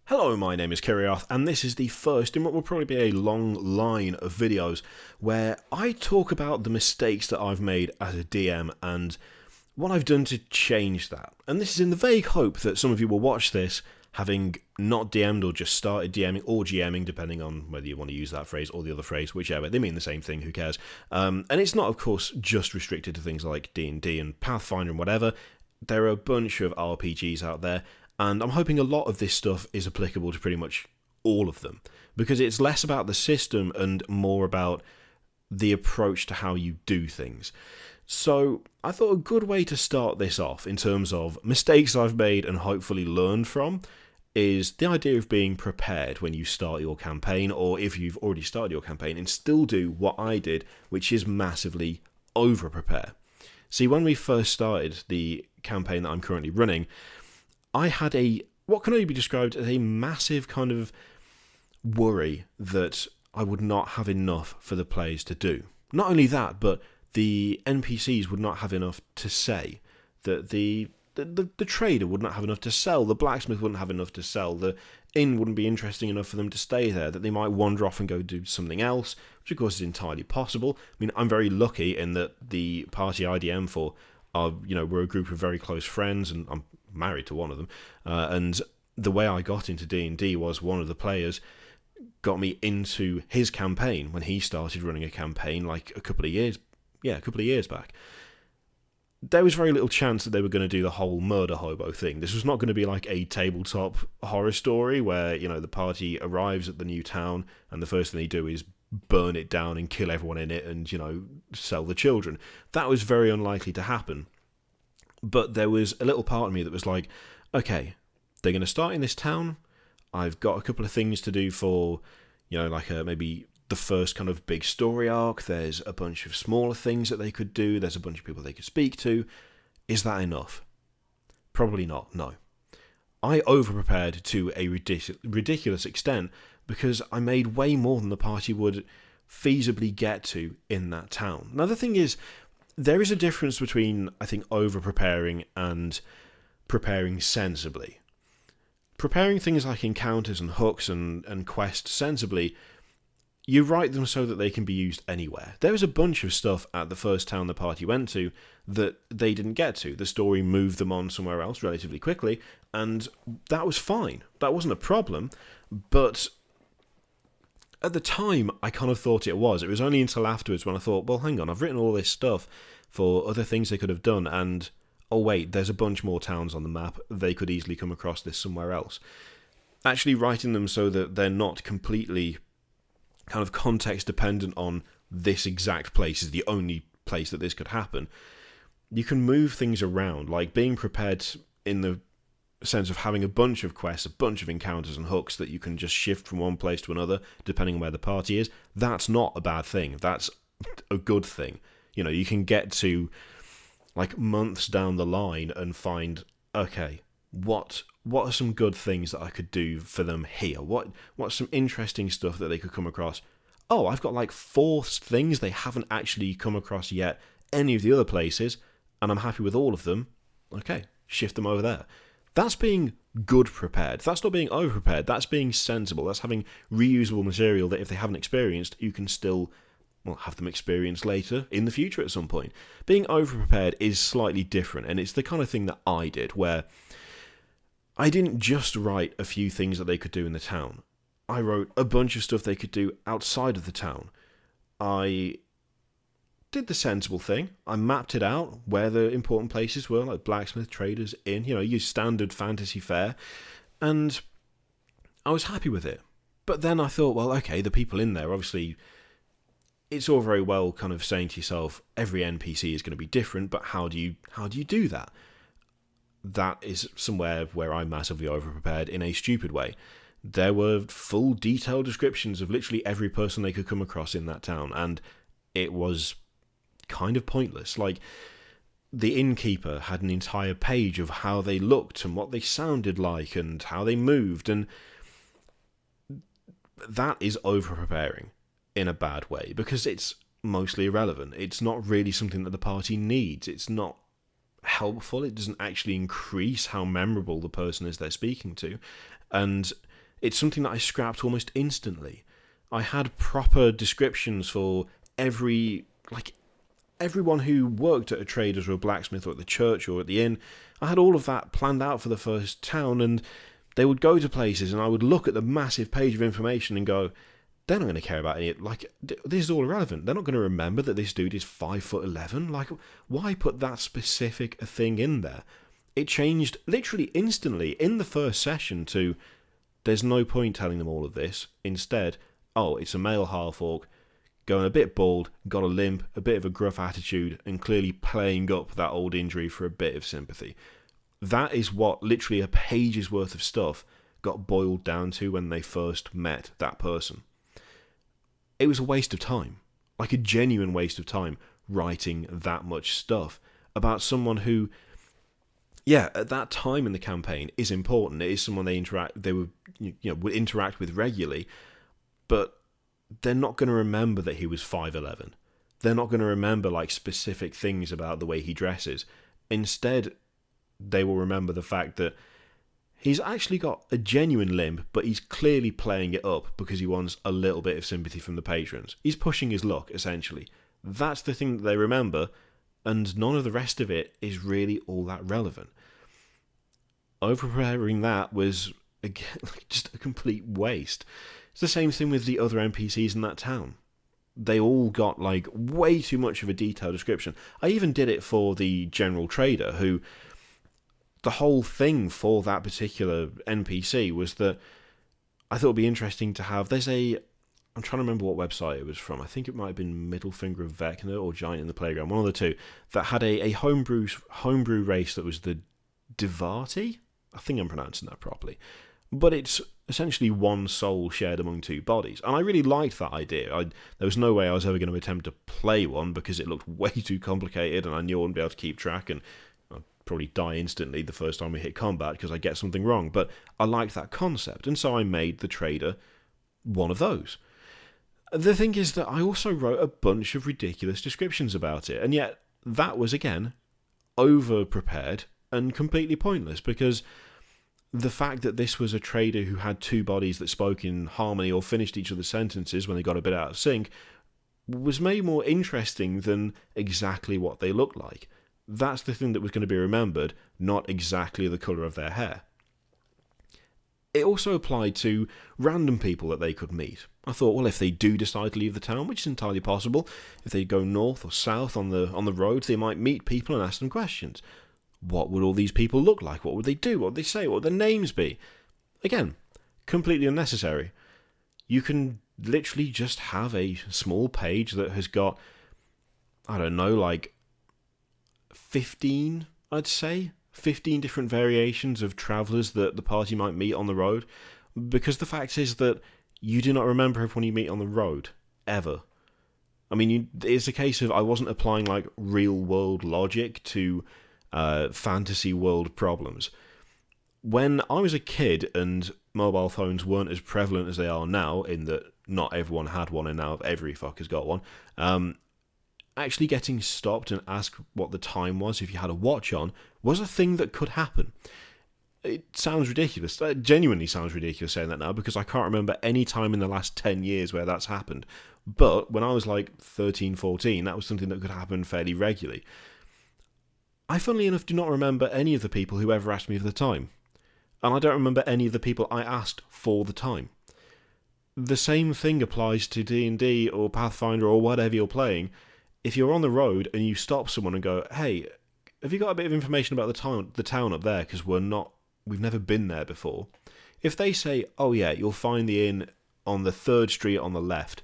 Hello, my name is Kiriath, and this is the first in what will probably be a long line of videos where I talk about the mistakes that I've made as a DM and what I've done to change that. And this is in the vague hope that some of you will watch this having not DM'd or just started DMing or GMing, depending on whether you want to use that phrase or the other phrase, whichever. They mean the same thing, who cares? And it's not, of course, just restricted to things like D&D and Pathfinder and whatever. There are a bunch of RPGs out there, and I'm hoping a lot of this stuff is applicable to pretty much all of them, because it's less about the system and more about the approach to how you do things. So I thought a good way to start this off in terms of mistakes I've made and hopefully learned from is the idea of being prepared when you start your campaign, or if you've already started your campaign, and still do what I did, which is massively over-prepare. See, when we first started the campaign that I'm currently running, I had what can only be described as a massive kind of worry that I would not have enough for the players to do. Not only that, but the NPCs would not have enough to say, that the trader would not have enough to sell, the blacksmith wouldn't have enough to sell, the inn wouldn't be interesting enough for them to stay there, that they might wander off and go do something else, which of course is entirely possible. I mean, I'm very lucky in that the party I DM for we're a group of very close friends, and I'm married to one of them, and the way I got into D&D was one of the players got me into his campaign when he started running a campaign like a couple of years back. There was very little chance that they were going to do the whole murder hobo thing. This was not going to be like a tabletop horror story where, the party arrives at the new town and the first thing they do is burn it down and kill everyone in it and, sell the children. That was very unlikely to happen. But there was a little part of me that was like, okay, they're going to start in this town. I've got a couple of things to do for, maybe the first kind of big story arc. There's a bunch of smaller things that they could do. There's a bunch of people they could speak to. Is that enough? Probably not, no. I over-prepared to a ridiculous extent because I made way more than the party would feasibly get to in that town. Now, the thing is, there is a difference between, I think, over-preparing and preparing sensibly. Preparing things like encounters and hooks and quests sensibly, you write them so that they can be used anywhere. There was a bunch of stuff at the first town the party went to that they didn't get to. The story moved them on somewhere else relatively quickly, and that was fine. That wasn't a problem, but at the time, I kind of thought it was. It was only until afterwards when I thought, well, hang on, I've written all this stuff for other things they could have done, and, oh wait, there's a bunch more towns on the map. They could easily come across this somewhere else. Actually writing them so that they're not completely kind of context dependent on this exact place is the only place that this could happen. You can move things around, like being prepared in the sense of having a bunch of quests, a bunch of encounters and hooks that you can just shift from one place to another depending on where the party is. That's not a bad thing. That's a good thing. You can get to like months down the line and find, okay, what are some good things that I could do for them here? What's some interesting stuff that they could come across? Oh, I've got like 4 things they haven't actually come across yet, any of the other places, and I'm happy with all of them. Okay, shift them over there. That's being good prepared. That's not being over prepared. That's being sensible. That's having reusable material that if they haven't experienced, you can still have them experience later in the future at some point. Being over prepared is slightly different, and it's the kind of thing that I did, where I didn't just write a few things that they could do in the town. I wrote a bunch of stuff they could do outside of the town. I did the sensible thing. I mapped it out where the important places were, like blacksmith, traders, inn, your standard fantasy fare, and I was happy with it. But then I thought, well, okay, the people in there, obviously, it's all very well kind of saying to yourself, every NPC is going to be different, but how do you do that? That is somewhere where I massively overprepared in a stupid way. There were full detailed descriptions of literally every person they could come across in that town, and it was kind of pointless. Like, the innkeeper had an entire page of how they looked and what they sounded like and how they moved, and that is overpreparing in a bad way, because it's mostly irrelevant. It's not really something that the party needs. It's not helpful. It doesn't actually increase how memorable the person is they're speaking to. And It's something that I scrapped almost instantly. I had proper descriptions for everyone who worked at a trader's or a blacksmith or at the church or at the inn. I had all of that planned out for the first town, and they would go to places and I would look at the massive page of information and go, they're not going to care about any, this is all irrelevant. They're not going to remember that this dude is 5'11". Like, why put that specific thing in there? It changed literally instantly in the first session to, there's no point telling them all of this. Instead, oh, it's a male half-orc, going a bit bald, got a limp, a bit of a gruff attitude, and clearly playing up that old injury for a bit of sympathy. That is what literally a page's worth of stuff got boiled down to when they first met that person. It was a waste of time, like a genuine waste of time, writing that much stuff about someone who, yeah, at that time in the campaign is important. It is someone they would interact with regularly, but they're not going to remember that he was 5'11". They're not going to remember like specific things about the way he dresses. Instead, they will remember the fact that he's actually got a genuine limp, but he's clearly playing it up because he wants a little bit of sympathy from the patrons. He's pushing his luck, essentially. That's the thing that they remember, and none of the rest of it is really all that relevant. Over-preparing that was, again, just a complete waste. It's the same thing with the other NPCs in that town. They all got, way too much of a detailed description. I even did it for the general trader, who... the whole thing for that particular NPC was that I thought it would be interesting to have... I'm trying to remember what website it was from. I think it might have been Middle Finger of Vecna or Giant in the Playground, one of the two, that had a homebrew race that was the Divati? I think I'm pronouncing that properly. But it's essentially one soul shared among two bodies. And I really liked that idea. There was no way I was ever going to attempt to play one because it looked way too complicated and I knew I wouldn't be able to keep track, and I'd probably die instantly the first time we hit combat because I'd get something wrong. But I liked that concept, and so I made the trader one of those. The thing is that I also wrote a bunch of ridiculous descriptions about it, and yet that was, again, over-prepared and completely pointless, because the fact that this was a trader who had two bodies that spoke in harmony or finished each other's sentences when they got a bit out of sync was made more interesting than exactly what they looked like. That's the thing that was going to be remembered, not exactly the colour of their hair. It also applied to random people that they could meet. I thought, well, if they do decide to leave the town, which is entirely possible, if they go north or south on the roads, they might meet people and ask them questions. What would all these people look like? What would they do? What would they say? What would their names be? Again, completely unnecessary. You can literally just have a small page that has got, 15, I'd say. 15 different variations of travellers that the party might meet on the road. Because the fact is that you do not remember everyone you meet on the road. Ever. I mean, it's a case of I wasn't applying, real-world logic to fantasy world problems. When I was a kid and mobile phones weren't as prevalent as they are now, in that not everyone had one and now every fucker's got one, actually getting stopped and asked what the time was if you had a watch on was a thing that could happen. It sounds ridiculous. It genuinely sounds ridiculous saying that now, because I can't remember any time in the last 10 years where that's happened. But when I was 13, 14, that was something that could happen fairly regularly. I, funnily enough, do not remember any of the people who ever asked me for the time. And I don't remember any of the people I asked for the time. The same thing applies to D&D or Pathfinder or whatever you're playing. If you're on the road and you stop someone and go, hey, have you got a bit of information about the town up there? Because we've never been there before. If they say, oh yeah, you'll find the inn on the 3rd street on the left,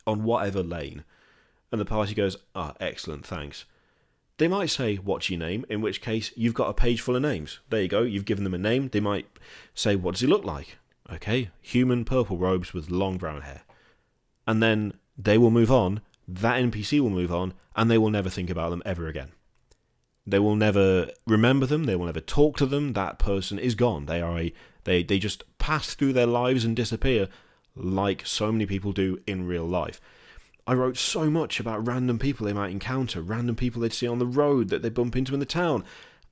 on whatever lane, and the party goes, excellent, thanks. They might say, what's your name? In which case, you've got a page full of names. There you go, you've given them a name. They might say, what does he look like? Okay, human, purple robes with long brown hair. And then they will move on, that NPC will move on, and they will never think about them ever again. They will never remember them, they will never talk to them, that person is gone. They just pass through their lives and disappear, like so many people do in real life. I wrote so much about random people they might encounter, random people they'd see on the road that they bump into in the town.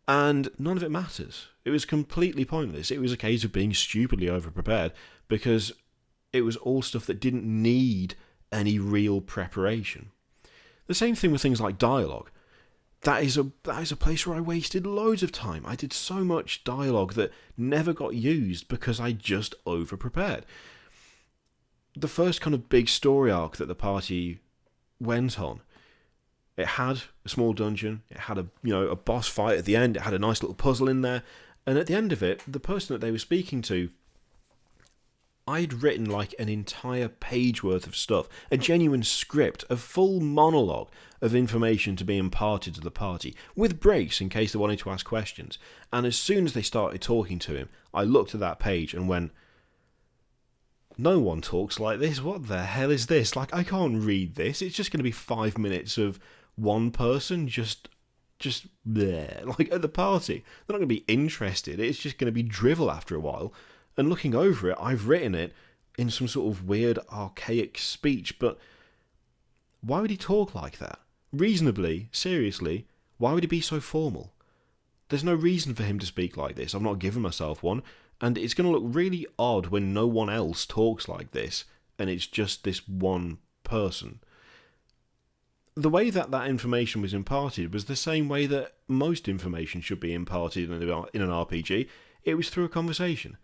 And none of it matters. It was completely pointless. It was a case of being stupidly over-prepared because it was all stuff that didn't need any real preparation. The same thing with things like dialogue. That is a place where I wasted loads of time. I did so much dialogue that never got used because I just over-prepared. The first kind of big story arc that the party went on, it had a small dungeon, it had a boss fight at the end, it had a nice little puzzle in there, and at the end of it, the person that they were speaking to, I'd written like an entire page worth of stuff, a genuine script, a full monologue of information to be imparted to the party, with breaks in case they wanted to ask questions. And as soon as they started talking to him, I looked at that page and went, no one talks like this, what the hell is this? Like, I can't read this, it's just going to be 5 minutes of one person just there, like at the party. They're not going to be interested, it's just going to be drivel after a while. And looking over it, I've written it in some sort of weird, archaic speech, but why would he talk like that? Reasonably, seriously, why would he be so formal? There's no reason for him to speak like this. I've not given myself one, and it's going to look really odd when no one else talks like this, and it's just this one person. The way that information was imparted was the same way that most information should be imparted in an RPG. It was through a conversation.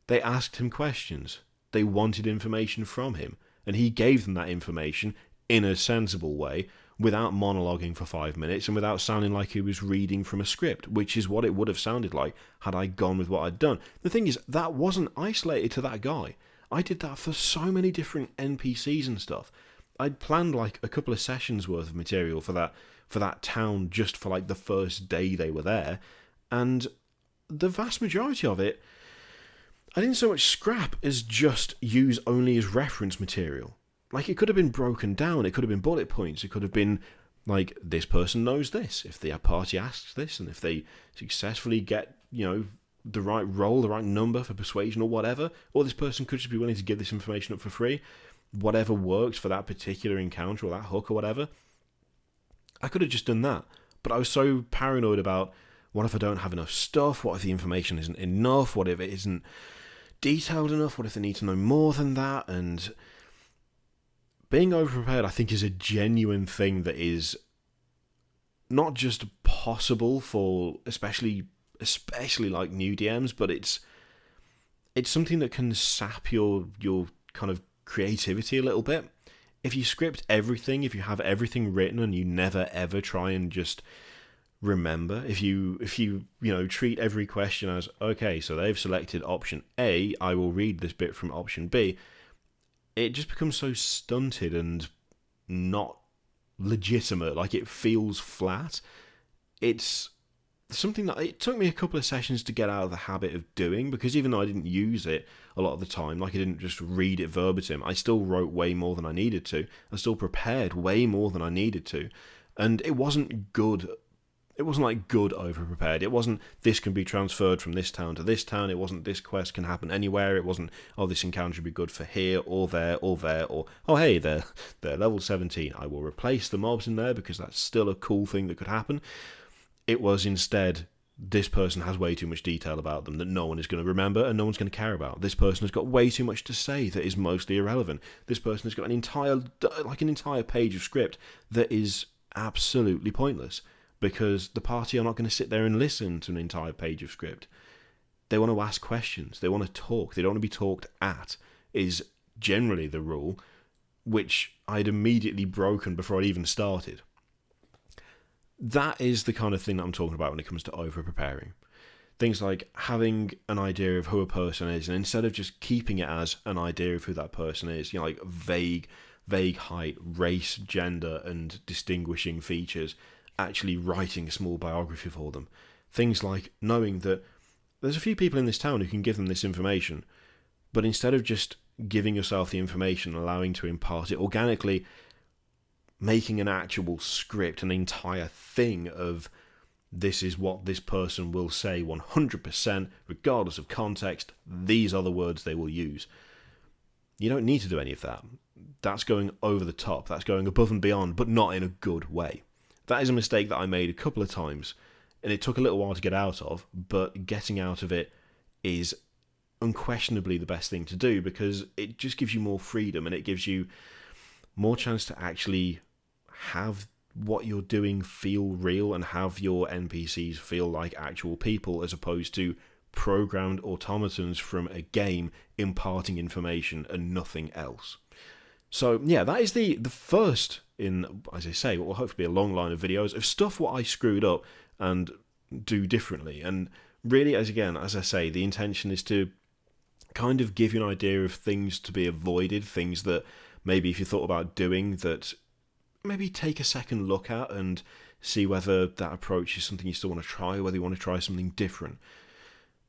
They asked him questions. They wanted information from him, and he gave them that information in a sensible way, without monologuing for 5 minutes and without sounding like he was reading from a script, which is what it would have sounded like had I gone with what I'd done. The thing is, that wasn't isolated to that guy. I did that for so many different NPCs and stuff. I'd planned like a couple of sessions worth of material for that town just for like the first day they were there, and the vast majority of it I didn't so much scrap as just use only as reference material. Like, it could have been broken down, it could have been bullet points, it could have been like, this person knows this, if the party asks this, and if they successfully get, the right roll, the right number for persuasion or whatever, or this person could just be willing to give this information up for free, whatever works for that particular encounter or that hook or whatever. I could have just done that, but I was so paranoid about, what if I don't have enough stuff, what if the information isn't enough, what if it isn't detailed enough, what if they need to know more than that, and being overprepared, I think, is a genuine thing that is not just possible for especially like new DMs, but it's something that can sap your kind of creativity a little bit. If you script everything, if you have everything written and you never ever try and just remember, if you treat every question as, okay, so they've selected option A, I will read this bit from option B, it just becomes so stunted and not legitimate. Like, it feels flat. It's something that it took me a couple of sessions to get out of the habit of doing, because even though I didn't use it a lot of the time, like, I didn't just read it verbatim, I still wrote way more than I needed to. I still prepared way more than I needed to. And it wasn't good. It wasn't like good over-prepared. It wasn't, this can be transferred from this town to this town. It wasn't, this quest can happen anywhere. It wasn't, oh, this encounter would be good for here or there or there. Or, oh, hey, they're level 17. I will replace the mobs in there because that's still a cool thing that could happen. It was instead, this person has way too much detail about them that no one is going to remember and no one's going to care about. This person has got way too much to say that is mostly irrelevant. This person has got an entire page of script that is absolutely pointless, because the party are not going to sit there and listen to an entire page of script. They want to ask questions. They want to talk. They don't want to be talked at, is generally the rule, which I'd immediately broken before I'd even started. That is the kind of thing that I'm talking about when it comes to over-preparing. Things like having an idea of who a person is, and instead of just keeping it as an idea of who that person is, like vague height, race, gender, and distinguishing features, actually writing a small biography for them. Things like knowing that there's a few people in this town who can give them this information, but instead of just giving yourself the information and allowing to impart it organically, making an actual script, an entire thing of, this is what this person will say 100%, regardless of context, these are the words they will use. You don't need to do any of that. That's going over the top. That's going above and beyond, but not in a good way. That is a mistake that I made a couple of times and it took a little while to get out of, but getting out of it is unquestionably the best thing to do, because it just gives you more freedom and it gives you more chance to actually have what you're doing feel real and have your NPCs feel like actual people, as opposed to programmed automatons from a game imparting information and nothing else. So yeah, that is the first in, as I say, what will hopefully be a long line of videos of stuff what I screwed up and do differently. And really, as I say, the intention is to kind of give you an idea of things to be avoided, things that maybe if you thought about doing, that maybe take a second look at and see whether that approach is something you still want to try, or whether you want to try something different.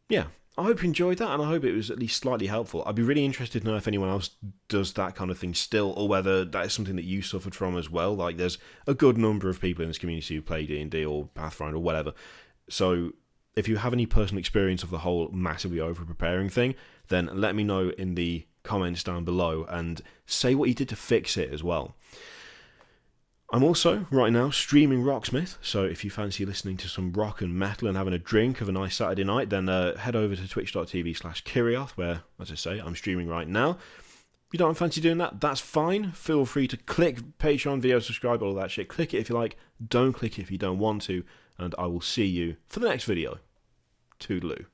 Yeah, I hope you enjoyed that, and I hope it was at least slightly helpful. I'd be really interested to know if anyone else does that kind of thing still, or whether that is something that you suffered from as well. Like, there's a good number of people in this community who play D&D or Pathfinder or whatever. So if you have any personal experience of the whole massively over-preparing thing, then let me know in the comments down below, and say what you did to fix it as well. I'm also, right now, streaming Rocksmith, so if you fancy listening to some rock and metal and having a drink of a nice Saturday night, then head over to twitch.tv/Kirioth, where, as I say, I'm streaming right now. If you don't fancy doing that, that's fine. Feel free to click Patreon, video, subscribe, all that shit. Click it if you like, don't click it if you don't want to, and I will see you for the next video. Toodaloo.